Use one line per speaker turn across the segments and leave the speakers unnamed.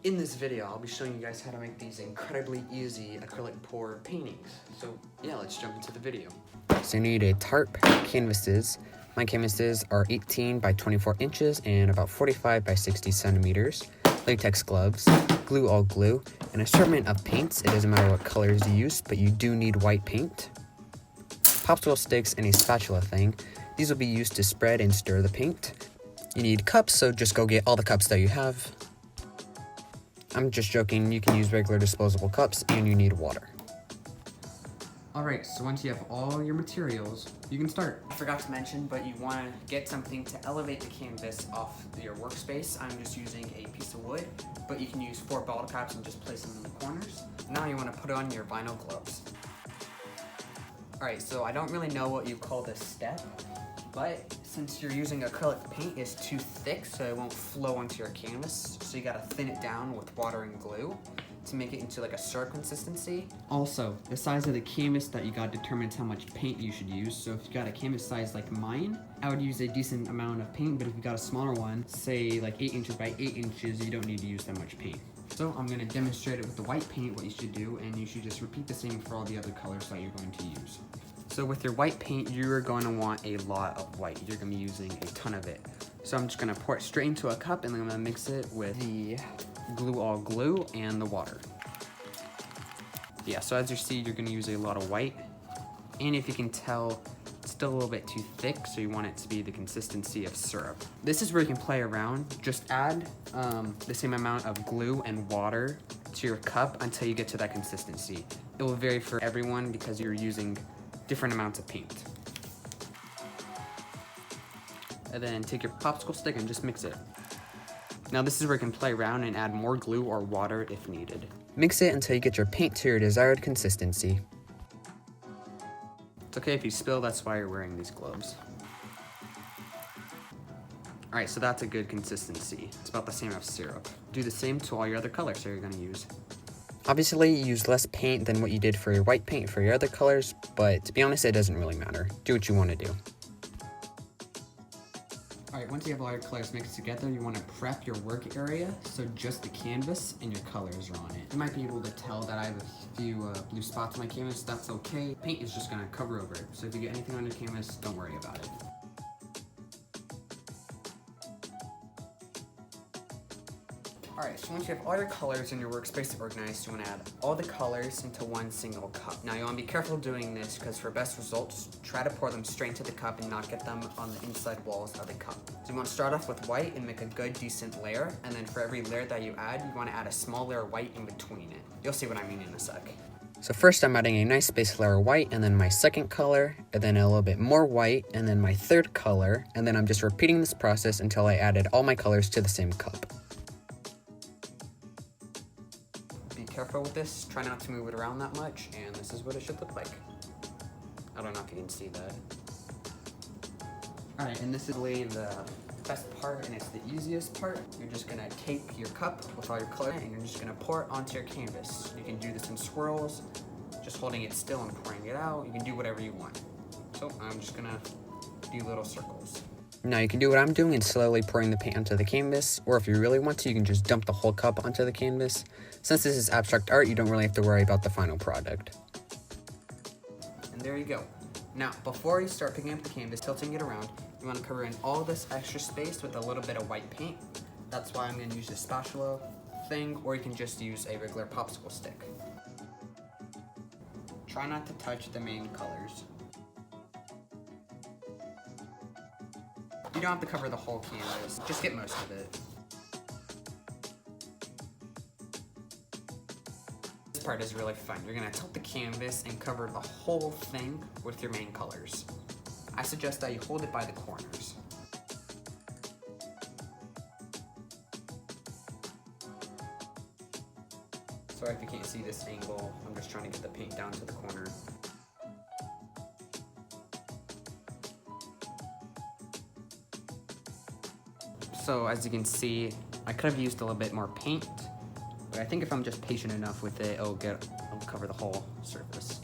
In this video, I'll be showing you guys how to make these incredibly easy acrylic pour paintings. So yeah, let's jump into the video. So you need a tarp, canvases. My canvases are 18 by 24 inches and about 45 by 60 centimeters. Latex gloves, glue all glue, an assortment of paints. It doesn't matter what colors you use, but you do need white paint. Popsicle sticks and a spatula thing. These will be used to spread and stir the paint. You need cups, so just go get all the cups that you have. I'm just joking, you can use regular disposable cups, and you need water. Alright, so once you have all your materials, you can start. I forgot to mention, but you want to get something to elevate the canvas off your workspace. I'm just using a piece of wood, but you can use 4 bottle caps and just place them in the corners. Now you want to put on your vinyl gloves. Alright, so I don't really know what you call this step, but since you're using acrylic paint, it's too thick so it won't flow onto your canvas. So you gotta thin it down with water and glue to make it into like a syrup consistency. Also, the size of the canvas that you got determines how much paint you should use. So if you got a canvas size like mine, I would use a decent amount of paint, but if you got a smaller one, say like 8 inches by 8 inches, you don't need to use that much paint. So I'm gonna demonstrate it with the white paint, what you should do, and you should just repeat the same for all the other colors that you're going to use. So with your white paint, you're going to want a lot of white. You're going to be using a ton of it. So I'm just going to pour it straight into a cup, and then I'm going to mix it with the glue all glue and the water. Yeah, so as you see, you're going to use a lot of white. And if you can tell, it's still a little bit too thick, so you want it to be the consistency of syrup. This is where you can play around. Just add the same amount of glue and water to your cup until you get to that consistency. It will vary for everyone because you're using different amounts of paint. And then take your popsicle stick and just mix it. Now this is where you can play around and add more glue or water if needed. Mix it until you get your paint to your desired consistency. It's okay if you spill, that's why you're wearing these gloves. Alright, so that's a good consistency. It's about the same as syrup. Do the same to all your other colors that you're going to use. Obviously, you use less paint than what you did for your white paint for your other colors, but to be honest, it doesn't really matter. Do what you want to do. Alright, once you have all your colors mixed together, you want to prep your work area, so just the canvas and your colors are on it. You might be able to tell that I have a few blue spots on my canvas. That's okay. Paint is just going to cover over it, so if you get anything on your canvas, don't worry about it. Alright, so once you have all your colors in your workspace organized, you want to add all the colors into one single cup. Now you want to be careful doing this because for best results, try to pour them straight into the cup and not get them on the inside walls of the cup. So you want to start off with white and make a good decent layer, and then for every layer that you add, you want to add a small layer of white in between it. You'll see what I mean in a sec. So first I'm adding a nice base layer of white, and then my second color, and then a little bit more white, and then my third color, and then I'm just repeating this process until I added all my colors to the same cup. Careful with this, try not to move it around that much, and this is what it should look like. I don't know if you can see that. Alright, and this is really the best part, and it's the easiest part. You're just gonna take your cup with all your color, and you're just gonna pour it onto your canvas. You can do this in swirls, just holding it still and pouring it out. You can do whatever you want. So I'm just gonna do little circles. Now you can do what I'm doing and slowly pouring the paint onto the canvas, or if you really want to, you can just dump the whole cup onto the canvas. Since this is abstract art, you don't really have to worry about the final product. And there you go. Now, before you start picking up the canvas, tilting it around, you want to cover in all this extra space with a little bit of white paint. That's why I'm going to use a spatula thing, or you can just use a regular popsicle stick. Try not to touch the main colors. You don't have to cover the whole canvas, just get most of it. This part is really fun. You're gonna tilt the canvas and cover the whole thing with your main colors. I suggest that you hold it by the corners. Sorry if you can't see this angle, I'm just trying to get the paint down to the corner. So as you can see, I could have used a little bit more paint, but I think if I'm just patient enough with it, it'll cover the whole surface.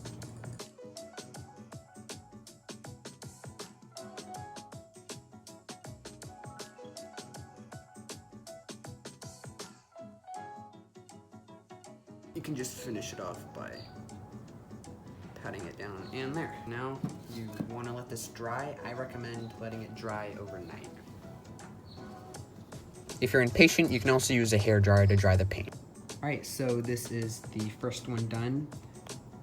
you can just finish it off by patting it down. And there. Now you want to let this dry. I recommend letting it dry overnight. If you're impatient, you can also use a hairdryer to dry the paint. Alright, so this is the first one done.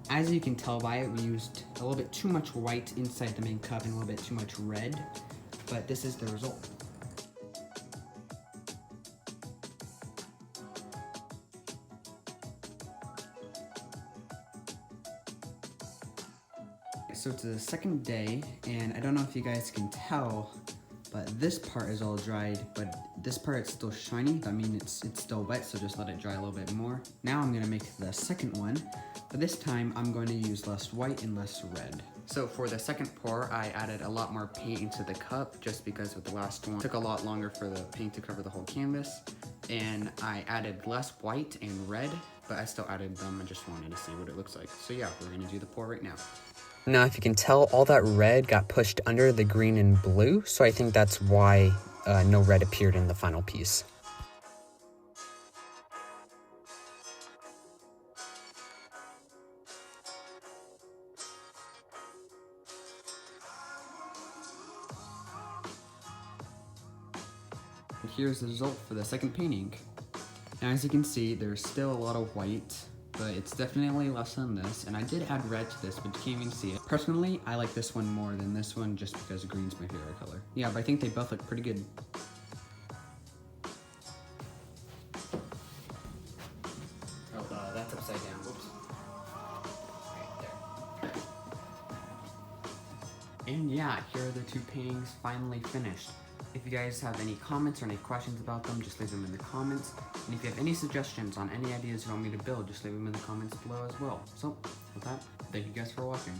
As you can tell by it, we used a little bit too much white inside the main cup and a little bit too much red, but this is the result. So it's the second day, and I don't know if you guys can tell, but this part is all dried, but this part is still shiny. That means it's still wet, so just let it dry a little bit more. Now I'm gonna make the second one, but this time I'm going to use less white and less red. So for the second pour, I added a lot more paint into the cup, just because with the last one, it took a lot longer for the paint to cover the whole canvas. And I added less white and red, but I still added them. I just wanted to see what it looks like. So yeah, we're gonna do the pour right now. Now, if you can tell, all that red got pushed under the green and blue, so I think that's why no red appeared in the final piece. And here's the result for the second painting. Now, as you can see, there's still a lot of white, but it's definitely less than this, and I did add red to this, but you can't even see it. Personally, I like this one more than this one just because green's my favorite color. Yeah, but I think they both look pretty good. Oh, that's upside down. Whoops. Right there. And yeah, here are the two paintings finally finished. If you guys have any comments or any questions about them, just leave them in the comments. And if you have any suggestions on any ideas you want me to build, just leave them in the comments below as well. So, with that, thank you guys for watching.